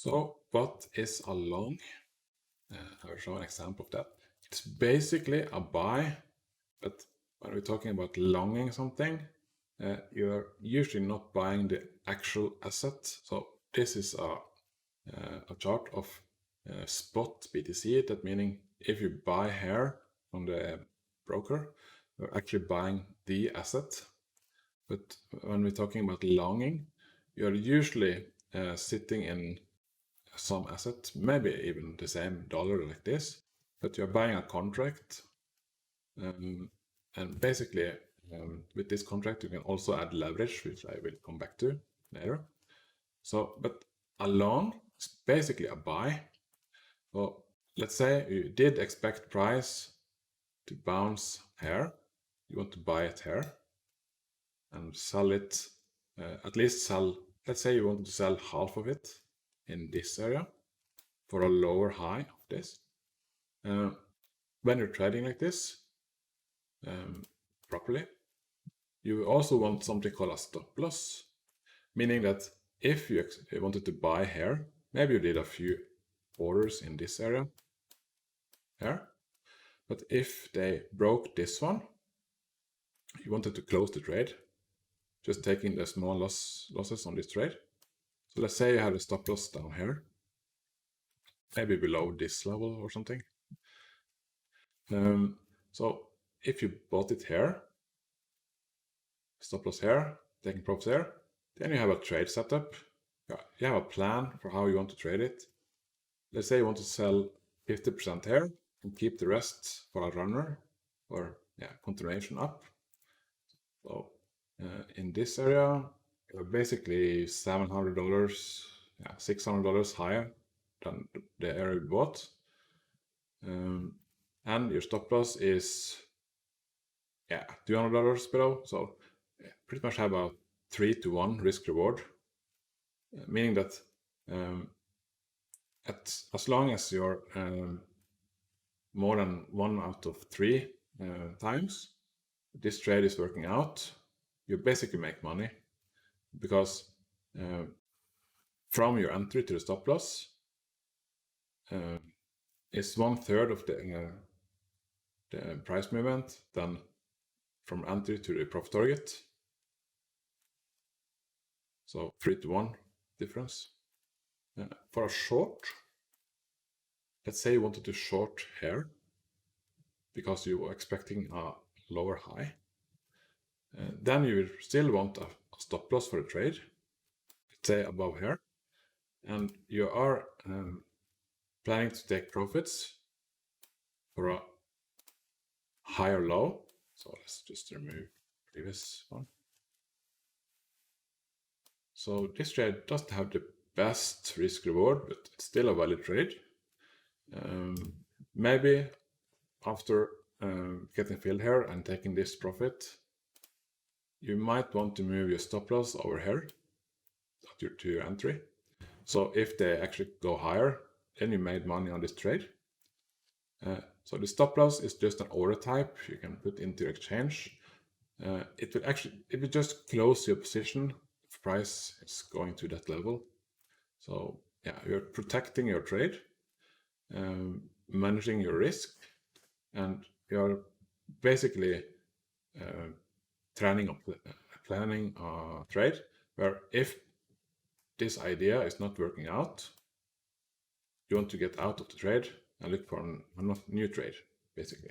So what is a long? I will show an example of that. It's basically a buy, but when we're talking about longing something, you're usually not buying the actual asset. So this is a chart of spot BTC. That meaning if you buy here from the broker, you're actually buying the asset. But when we're talking about longing, you're usually sitting in some asset, maybe even the same dollar like this, but you're buying a contract. And basically, with this contract, you can also add leverage, which I will come back to later. So, but a long is basically a buy. So let's say you did expect price to bounce here. You want to buy it here and sell it, at least sell, let's say you want to sell half of it in this area for a lower high of this. When you're trading like this properly, you also want something called a stop loss, meaning that if you wanted to buy here, maybe you did a few orders in this area here, but if they broke this one, you wanted to close the trade, just taking the small losses on this trade. So let's say you have a stop loss down here, maybe below this level or something. So if you bought it here, stop loss here, taking profits there, then you have a trade setup. You have a plan for how you want to trade it. Let's say you want to sell 50% here and keep the rest for a runner or continuation up. So in this area, you're basically $700, $600 higher than the area you bought. And your stop loss is $200 below. So pretty much have a 3-to-1 risk reward, meaning that as long as you're more than 1 out of 3 times this trade is working out, you basically make money, because from your entry to the stop loss is 1/3 of the price movement than from entry to the profit target. So 3-to-1 difference. For a short, let's say you wanted to short here because you were expecting a lower high, then you still want a stop loss for the trade, let's say above here, and you are planning to take profits for a higher low. So let's just remove previous one. So this trade doesn't have the best risk reward, but it's still a valid trade. Maybe after getting filled here and taking this profit, you might want to move your stop loss over here to your entry. So if they actually go higher, then you made money on this trade. So the stop loss is just an order type you can put into exchange. It will just close your position if price is going to that level. So you're protecting your trade, managing your risk, and you're basically planning a trade where if this idea is not working out, you want to get out of the trade and look for a new trade, basically.